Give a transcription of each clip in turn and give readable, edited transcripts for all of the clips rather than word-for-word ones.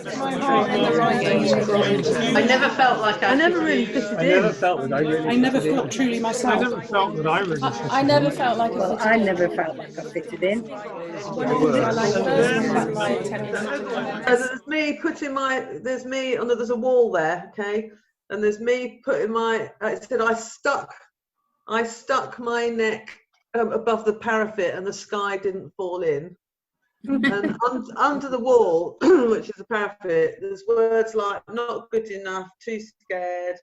My heart in the writing. I never felt like I never really fitted in. I never felt that I really. I never felt truly myself. I never felt that I really. I never felt like Well, I never felt like I fitted in. There's me putting my. There's me. Oh no, there's a wall there. Okay, and there's me putting my. It said I stuck my neck above the parapet, and the sky didn't fall in. And under the wall, which is the parapet, there's words like not good enough, too scared,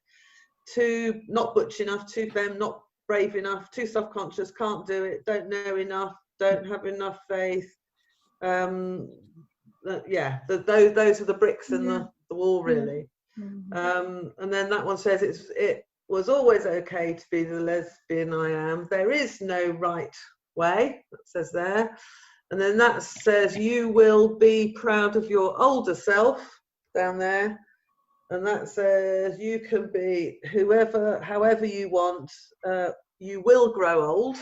too not butch enough, too femme, not brave enough, too self-conscious, can't do it, don't know enough, don't have enough faith. Those are the bricks in the wall, really. And then that one says it was always okay to be the lesbian I am. There is no right way, that says there. And then that says you will be proud of your older self down there. And that says you can be however you want. You will grow old.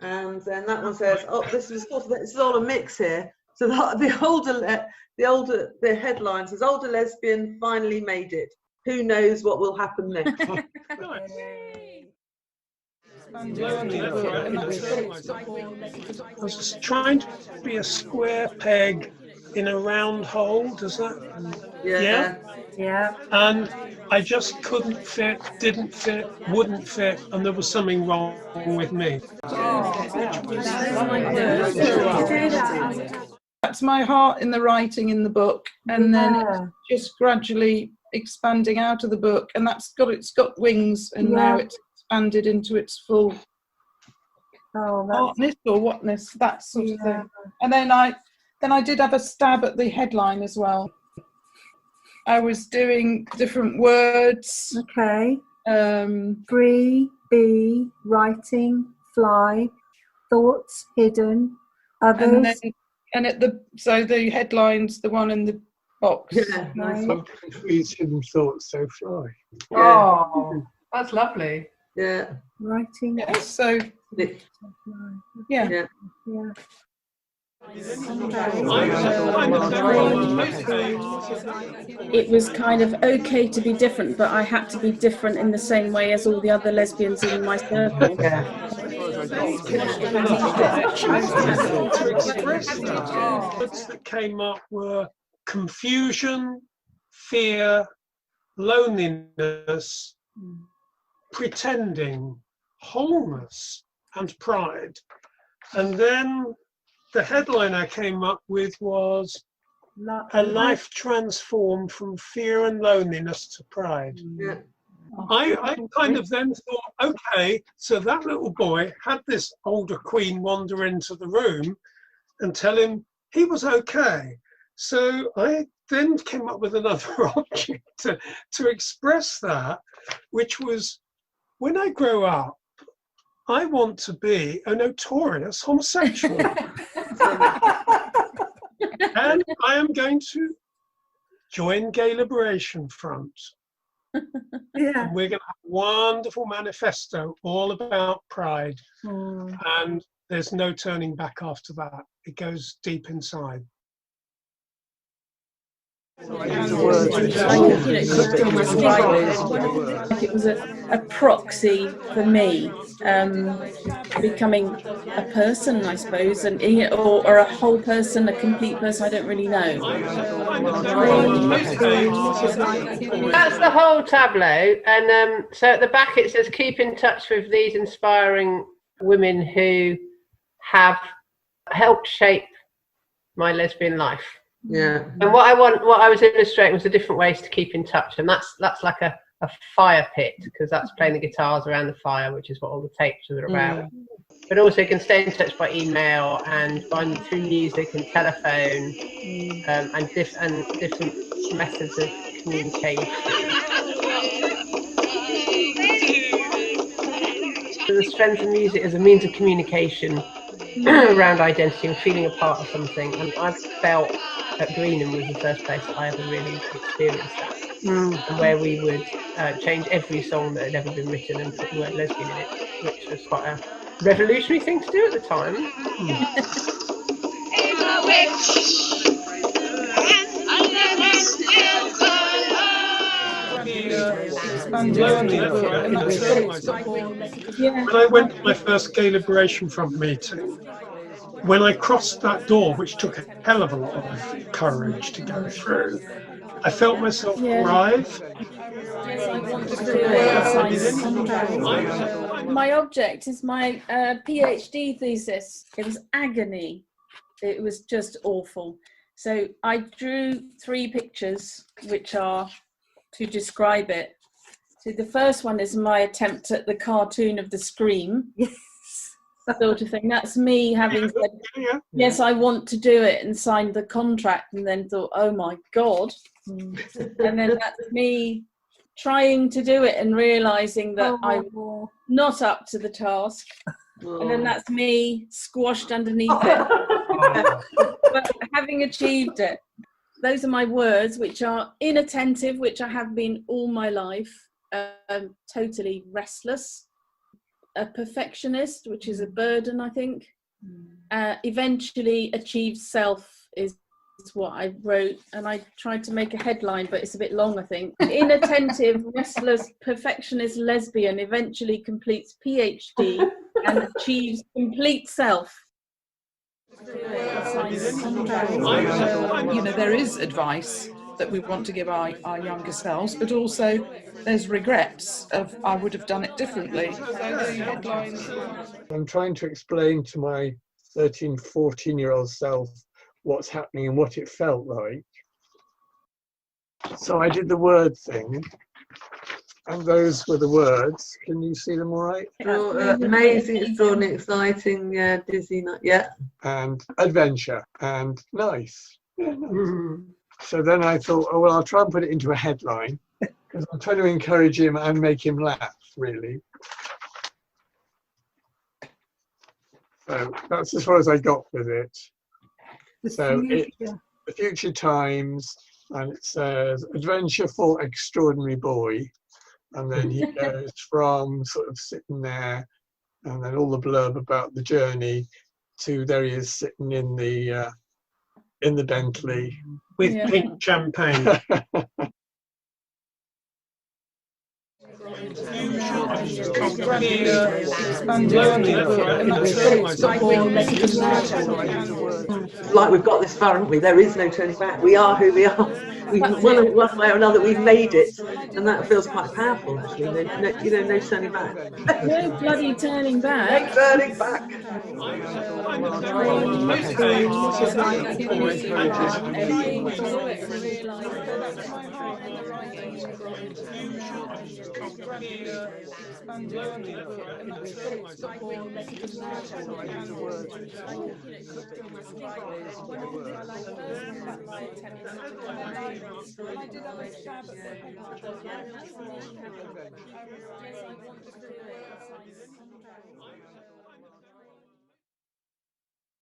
And then that one says, oh, this is all a mix here. So the headline says, older lesbian finally made it. Who knows what will happen next? I was just trying to be a square peg in a round hole. Does that? Yeah. And I just couldn't fit, didn't fit, wouldn't fit, and there was something wrong with me. That's my heart in the writing in the book, and then it's just gradually expanding out of the book, and it's got wings, and now it's expanded into its full heartness or whatness, that sort of thing. And then I did have a stab at the headline as well. I was doing different words. Okay. Free, be, writing, fly, thoughts, hidden, others. And the headline's the one in the box. Yeah. Some confused hidden thoughts, so fly. Oh, that's lovely. Yeah. Writing. Yeah, so yeah. It was kind of okay to be different, but I had to be different in the same way as all the other lesbians in my circle. Words that came up were confusion, fear, loneliness, pretending, wholeness, and pride. And then the headline I came up with was a life transformed from fear and loneliness to pride. Yeah. I kind of then thought, okay, so that little boy had this older queen wander into the room and tell him he was okay. So I then came up with another object to express that, which was, when I grow up, I want to be a notorious homosexual. And I am going to join Gay Liberation Front. Yeah. And we're going to have a wonderful manifesto all about pride. And there's no turning back after that. It goes deep inside. It was a proxy for me becoming a person, I suppose, and or a whole person, a complete person. I don't really know. That's the whole tableau, and so at the back it says keep in touch with these inspiring women who have helped shape my lesbian life. Yeah. And what I was illustrating was the different ways to keep in touch, and that's like a fire pit, because that's playing the guitars around the fire, which is what all the tapes are about. But also you can stay in touch by email and through music and telephone, and different methods of communication. So the strength of music as a means of communication around identity and feeling a part of something, and I've felt that Greenham was the first place that I ever really experienced that, and where we would change every song that had ever been written and put the word lesbian in it, which was quite a revolutionary thing to do at the time. I'm a witch. expanded out of the book, and that's got its When I went to my first gay liberation front meeting, when I crossed that door, which took a hell of a lot of courage to go through, I felt myself arrive. Yes, I want to do it. My object is my PhD thesis. It was agony. It was just awful. So I drew 3 pictures, which are to describe it. So the first one is my attempt at the cartoon of the scream. Yes. Sort of thing. That's me having said, yes, I want to do it, and signed the contract, and then thought, oh my God. And then that's me trying to do it and realizing that I'm not up to the task. And then that's me squashed underneath it. But having achieved it, those are my words, which are inattentive, which I have been all my life, totally restless, a perfectionist, which is a burden, I think. Eventually achieve self is what I wrote, and I tried to make a headline, but it's a bit long, I think. Inattentive, restless, perfectionist lesbian eventually completes PhD and achieves complete self. You know, there is advice that we want to give our younger selves, but also there's regrets of I would have done it differently. I'm trying to explain to my 13, 14-year-old self what's happening and what it felt like. So I did the word thing, and those were the words. Can you see them all right? Amazing, extraordinary, exciting, dizzy, and adventure and nice. So then I thought, oh well, I'll try and put it into a headline, because I'm trying to encourage him and make him laugh, really. So that's as far as I got with it. So it's the future times, and it says adventure for extraordinary boy, and then he goes from sort of sitting there, and then all the blurb about the journey, to there he is sitting in the Bentley with pink champagne. Like we've got this far, haven't we? There is no turning back. We are who we are. One way or another, we've made it, and that feels quite powerful, actually. No turning back. No bloody turning back. No turning back. Yes, I want to do it.